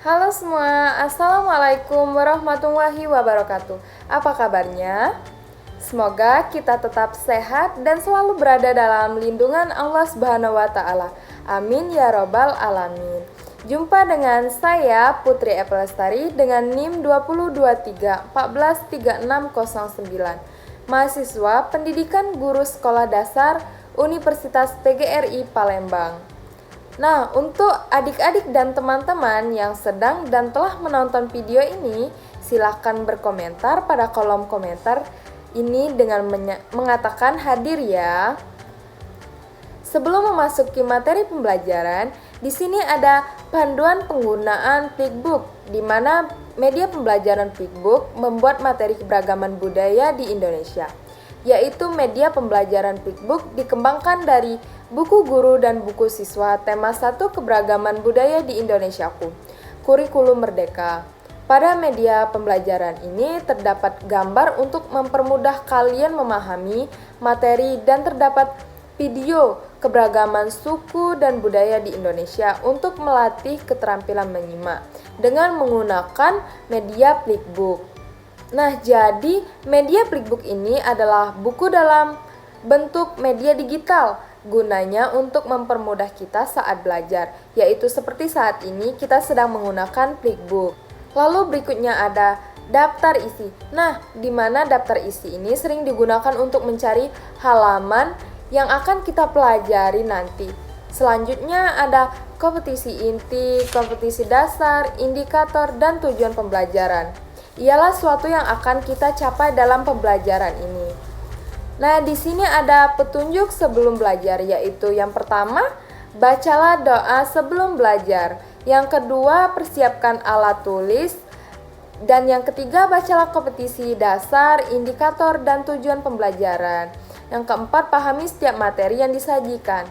Halo semua, Assalamualaikum warahmatullahi wabarakatuh. Apa kabarnya? Semoga kita tetap sehat dan selalu berada dalam lindungan Allah Subhanahu wa Ta'ala. Amin ya Robbal 'Alamin. Jumpa dengan saya Putri Epelestari dengan NIM 2023143609, mahasiswa Pendidikan Guru Sekolah Dasar Universitas PGRI Palembang. Nah, untuk adik-adik dan teman-teman yang sedang dan telah menonton video ini, silakan berkomentar pada kolom komentar ini dengan mengatakan hadir ya. Sebelum memasuki materi pembelajaran, di sini ada panduan penggunaan Flipbook, di mana media pembelajaran Flipbook membuat materi keberagaman budaya di Indonesia, yaitu media pembelajaran Flipbook dikembangkan dari buku guru dan buku siswa tema 1 keberagaman budaya di Indonesiaku, kurikulum merdeka. Pada media pembelajaran ini terdapat gambar untuk mempermudah kalian memahami materi dan terdapat video keberagaman suku dan budaya di Indonesia untuk melatih keterampilan menyimak dengan menggunakan media Flipbook. Nah, jadi media Flipbook ini adalah buku dalam bentuk media digital, gunanya untuk mempermudah kita saat belajar, yaitu seperti saat ini kita sedang menggunakan Flipbook. Lalu berikutnya ada daftar isi. Nah, di mana daftar isi ini sering digunakan untuk mencari halaman yang akan kita pelajari nanti. Selanjutnya ada kompetisi inti, kompetisi dasar, indikator, dan tujuan pembelajaran. Ialah suatu yang akan kita capai dalam pembelajaran ini. Nah, di sini ada petunjuk sebelum belajar, yaitu yang pertama, bacalah doa sebelum belajar. Yang kedua, persiapkan alat tulis. Dan yang ketiga, bacalah kompetisi dasar, indikator, dan tujuan pembelajaran. Yang keempat, pahami setiap materi yang disajikan.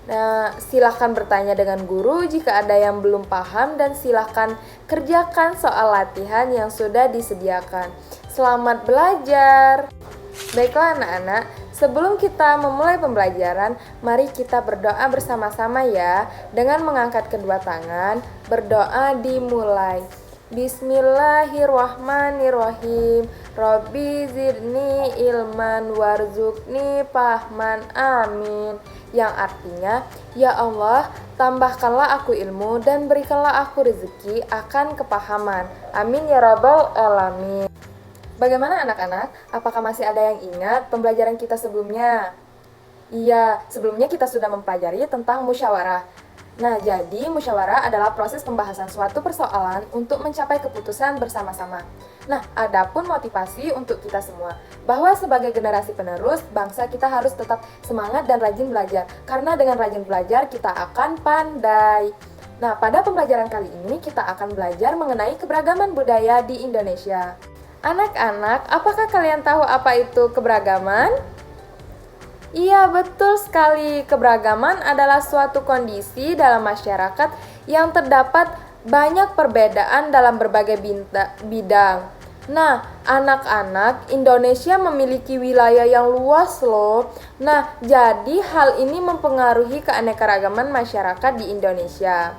Nah, silahkan bertanya dengan guru jika ada yang belum paham dan silahkan kerjakan soal latihan yang sudah disediakan. Selamat belajar! Baiklah anak-anak, sebelum kita memulai pembelajaran, mari kita berdoa bersama-sama ya. Dengan mengangkat kedua tangan, berdoa dimulai. Bismillahirrahmanirrahim. Robbi zidni ilman warzuqni fahman, amin. Yang artinya, ya Allah, tambahkanlah aku ilmu dan berikanlah aku rezeki akan kepahaman. Amin ya Rabbal 'Alamin. Bagaimana anak-anak? Apakah masih ada yang ingat pembelajaran kita sebelumnya? Iya, sebelumnya kita sudah mempelajari tentang musyawarah. Nah, jadi musyawarah adalah proses pembahasan suatu persoalan untuk mencapai keputusan bersama-sama. Nah, adapun motivasi untuk kita semua, bahwa sebagai generasi penerus, bangsa kita harus tetap semangat dan rajin belajar, karena dengan rajin belajar kita akan pandai. Nah, pada pembelajaran kali ini kita akan belajar mengenai keberagaman budaya di Indonesia. Anak-anak, apakah kalian tahu apa itu keberagaman? Iya, betul sekali. Keberagaman adalah suatu kondisi dalam masyarakat yang terdapat banyak perbedaan dalam berbagai bidang. Nah, anak-anak, Indonesia memiliki wilayah yang luas loh. Nah, jadi hal ini mempengaruhi keanekaragaman masyarakat di Indonesia.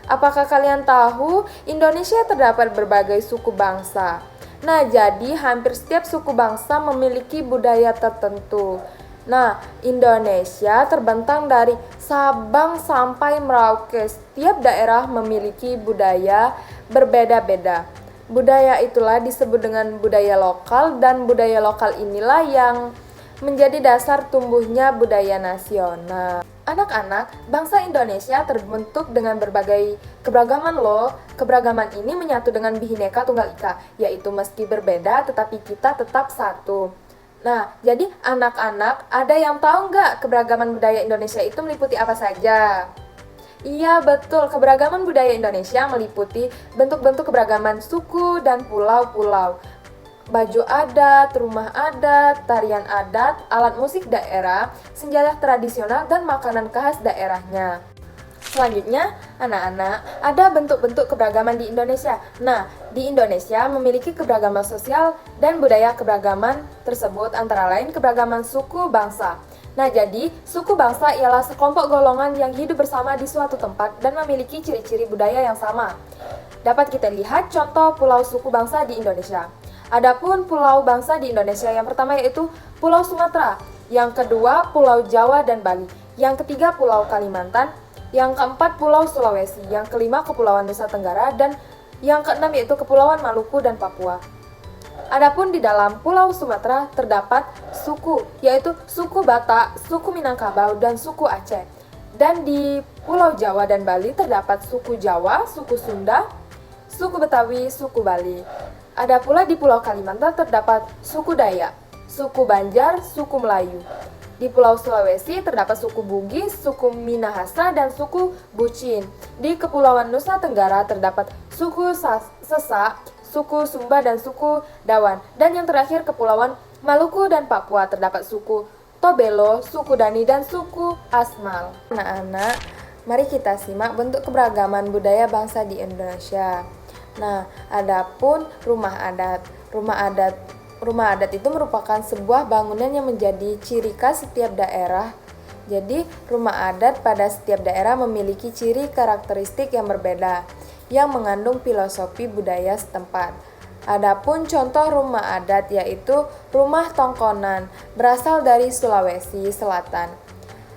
Apakah kalian tahu Indonesia terdapat berbagai suku bangsa? Nah, jadi hampir setiap suku bangsa memiliki budaya tertentu. Nah, Indonesia terbentang dari Sabang sampai Merauke. Setiap daerah memiliki budaya berbeda-beda. Budaya itulah disebut dengan budaya lokal, dan budaya lokal inilah yang menjadi dasar tumbuhnya budaya nasional. Anak-anak, bangsa Indonesia terbentuk dengan berbagai keberagaman loh. Keberagaman ini menyatu dengan Bhinneka Tunggal Ika, yaitu meski berbeda tetapi kita tetap satu. Nah, jadi anak-anak, ada yang tahu nggak keberagaman budaya Indonesia itu meliputi apa saja? Iya, betul. Keberagaman budaya Indonesia meliputi bentuk-bentuk keberagaman suku dan pulau-pulau. Baju adat, rumah adat, tarian adat, alat musik daerah, senjata tradisional, dan makanan khas daerahnya. Selanjutnya, anak-anak, ada bentuk-bentuk keberagaman di Indonesia. Nah, di Indonesia memiliki keberagaman sosial dan budaya. Keberagaman tersebut antara lain keberagaman suku bangsa. Nah, jadi suku bangsa ialah sekelompok golongan yang hidup bersama di suatu tempat dan memiliki ciri-ciri budaya yang sama. Dapat kita lihat contoh pulau suku bangsa di Indonesia. Adapun pulau bangsa di Indonesia yang pertama yaitu Pulau Sumatera, yang kedua Pulau Jawa dan Bali, yang ketiga Pulau Kalimantan, yang keempat Pulau Sulawesi, yang kelima Kepulauan Nusa Tenggara, dan yang keenam yaitu Kepulauan Maluku dan Papua. Adapun di dalam Pulau Sumatera terdapat suku, yaitu suku Batak, suku Minangkabau, dan suku Aceh. Dan di Pulau Jawa dan Bali terdapat suku Jawa, suku Sunda, suku Betawi, suku Bali. Ada pula di Pulau Kalimantan terdapat suku Dayak, suku Banjar, suku Melayu. Di Pulau Sulawesi terdapat suku Bugis, suku Minahasa, dan suku Bucin. Di Kepulauan Nusa Tenggara terdapat suku Sesak, suku Sumba, dan suku Dawan. Dan yang terakhir Kepulauan Maluku dan Papua terdapat suku Tobelo, suku Dani, dan suku Asmal. Anak-anak, mari kita simak bentuk keberagaman budaya bangsa di Indonesia. Nah, adapun rumah adat. Rumah adat itu merupakan sebuah bangunan yang menjadi ciri khas setiap daerah. Jadi, rumah adat pada setiap daerah memiliki ciri karakteristik yang berbeda, yang mengandung filosofi budaya setempat. Adapun contoh rumah adat yaitu rumah tongkonan, berasal dari Sulawesi Selatan.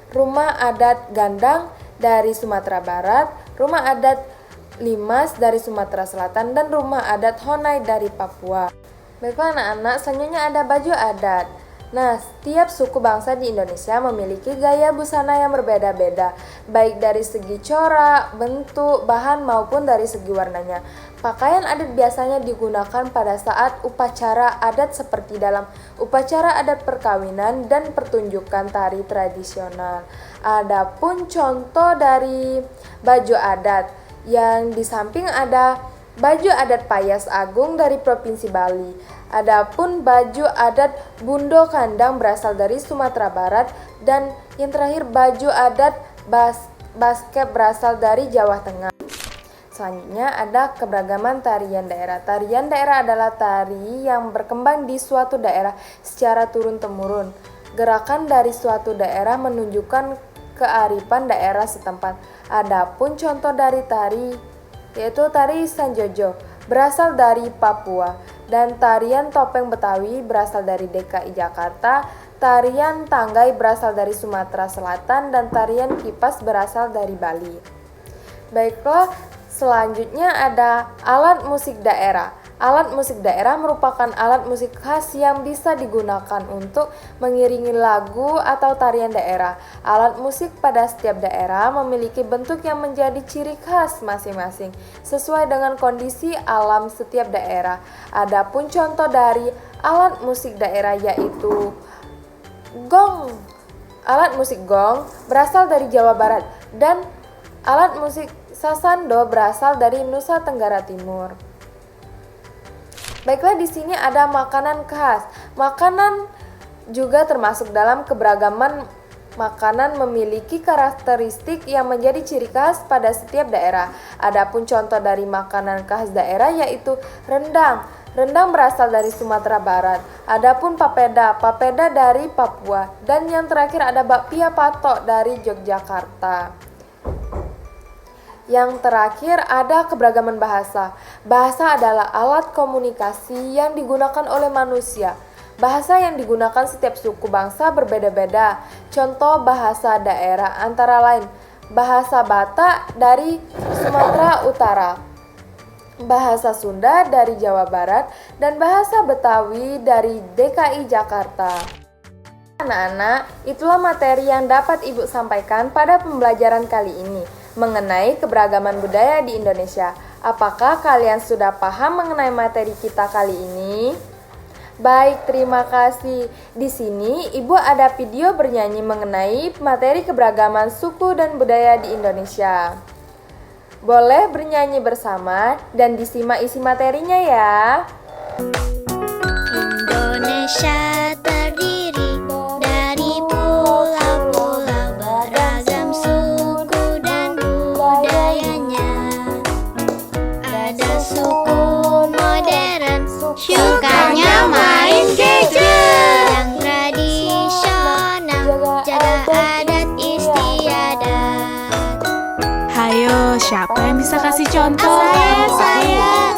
Rumah adat Gandang dari Sumatera Barat, rumah adat Limas dari Sumatera Selatan, dan rumah adat Honai dari Papua. Baiklah anak-anak, selanjutnya ada baju adat. Nah, setiap suku bangsa di Indonesia memiliki gaya busana yang berbeda-beda, baik dari segi corak, bentuk, bahan maupun dari segi warnanya. Pakaian adat biasanya digunakan pada saat upacara adat seperti dalam upacara adat perkawinan dan pertunjukan tari tradisional. Adapun contoh dari baju adat, yang di samping ada baju adat Payas Agung dari Provinsi Bali. Adapun baju adat Bundo Kandang berasal dari Sumatera Barat, dan yang terakhir baju adat Basket berasal dari Jawa Tengah. Selanjutnya ada keberagaman tarian daerah. Tarian daerah adalah tari yang berkembang di suatu daerah secara turun-temurun. Gerakan dari suatu daerah menunjukkan kearifan daerah setempat. Adapun contoh dari tari yaitu tari Sanjojo berasal dari Papua, dan tarian topeng Betawi berasal dari DKI Jakarta, tarian Tanggai berasal dari Sumatera Selatan, dan tarian Kipas berasal dari Bali. Baiklah, selanjutnya ada alat musik daerah. Alat musik daerah merupakan alat musik khas yang bisa digunakan untuk mengiringi lagu atau tarian daerah. Alat musik pada setiap daerah memiliki bentuk yang menjadi ciri khas masing-masing, sesuai dengan kondisi alam setiap daerah. Adapun contoh dari alat musik daerah yaitu gong. Alat musik gong berasal dari Jawa Barat, dan alat musik sasando berasal dari Nusa Tenggara Timur. Baiklah, di sini ada makanan khas. Makanan juga termasuk dalam keberagaman makanan, memiliki karakteristik yang menjadi ciri khas pada setiap daerah. Adapun contoh dari makanan khas daerah yaitu rendang. Rendang berasal dari Sumatera Barat. Adapun papeda dari Papua, dan yang terakhir ada bakpia patok dari Yogyakarta. Yang terakhir ada keberagaman bahasa. Bahasa adalah alat komunikasi yang digunakan oleh manusia. Bahasa yang digunakan setiap suku bangsa berbeda-beda. Contoh bahasa daerah antara lain bahasa Batak dari Sumatera Utara, bahasa Sunda dari Jawa Barat, dan bahasa Betawi dari DKI Jakarta. Anak-anak, itulah materi yang dapat Ibu sampaikan pada pembelajaran kali ini mengenai keberagaman budaya di Indonesia. Apakah kalian sudah paham mengenai materi kita kali ini? Baik, terima kasih. Di sini Ibu ada video bernyanyi mengenai materi keberagaman suku dan budaya di Indonesia. Boleh bernyanyi bersama dan disimak isi materinya ya. Indonesia terdiri dari pulau-pulau beragam suku dan budayanya. Ada suku modern, sukanya main gadget. Yang tradisional, bisa kasih contoh? Saya.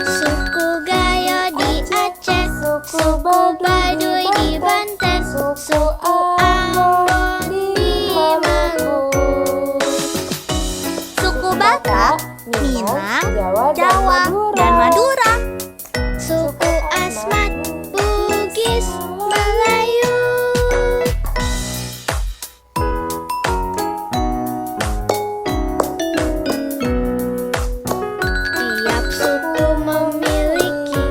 Suku Gayo di Aceh, suku Baduy di Banten, suku Ambon di Maluku, suku Batak, Minang, Jawa, dan Madura, suku Asmat, Bugis, Melayu. Tiap suku memiliki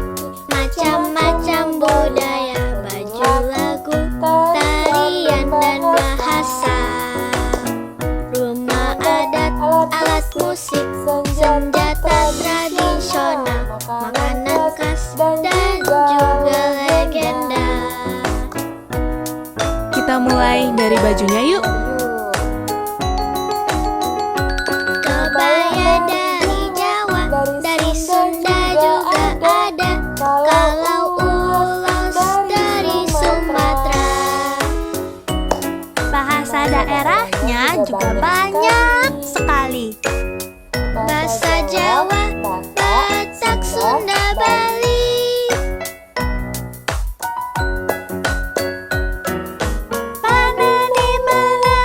macam-macam budaya, baju, lagu, tarian, dan bahasa. Rumah adat, alat musik, senjata tradisional, makanan khas, dan juga legenda. Kita mulai dari bajunya yuk. Kebaya dari Jawa, dari Sunda juga ada. Kalau ulos dari Sumatera. Bahasa daerahnya juga banyak sekali. Bahasa Jawa, Batak, Sunda, Bali. Mana di mana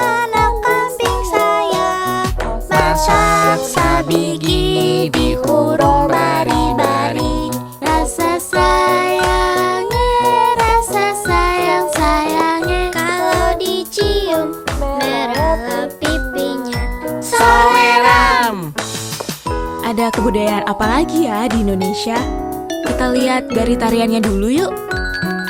anak kambing saya? Masak sabigi di hurung bari-bari. Rasa sayang-sayangnya. Kalau dicium merah pipinya. Soeram. Ada kebudayaan apa lagi ya di Indonesia? Kita lihat dari tariannya dulu yuk.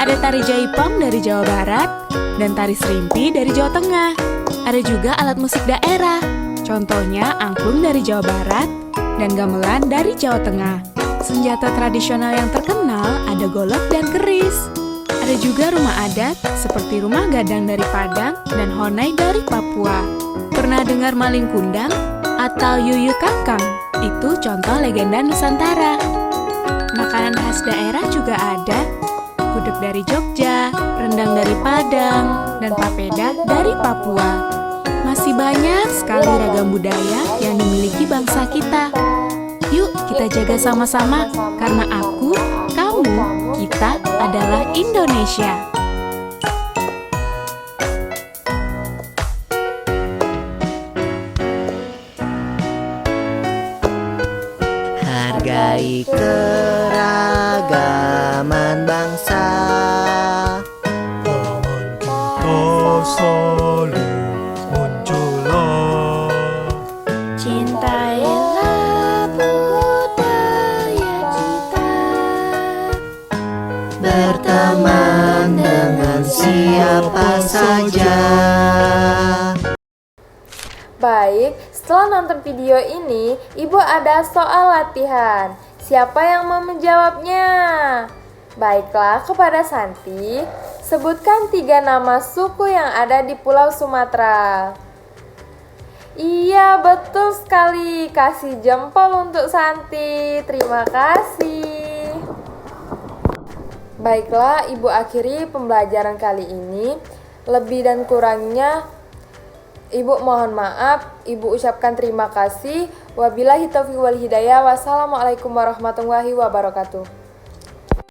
Ada tari Jaipong dari Jawa Barat dan tari Serimpi dari Jawa Tengah. Ada juga alat musik daerah. Contohnya angklung dari Jawa Barat dan gamelan dari Jawa Tengah. Senjata tradisional yang terkenal ada golok dan keris. Ada juga rumah adat seperti rumah gadang dari Padang dan honai dari Papua. Pernah dengar maling kundang atau yuyu kakang? Itu contoh legenda Nusantara. Makanan khas daerah juga ada. Gudeg dari Jogja, rendang dari Padang, dan papeda dari Papua. Masih banyak sekali ragam budaya yang dimiliki bangsa kita. Yuk kita jaga sama-sama, karena aku, kamu, kita adalah Indonesia. Hargai keragaman bangsa. Jangan kita saling mencelah. Cintailah budaya kita. Berteman dengan siapa saja. Baik, setelah nonton video ini, Ibu ada soal latihan. Siapa yang mau menjawabnya? Baiklah, kepada Santi, sebutkan 3 nama suku yang ada di Pulau Sumatera. Iya, betul sekali. Kasih jempol untuk Santi. Terima kasih. Baiklah, Ibu akhiri pembelajaran kali ini. Lebih dan kurangnya Ibu mohon maaf, Ibu ucapkan terima kasih. Wabillahi taufiq wal hidayah. Wassalamualaikum warahmatullahi wabarakatuh.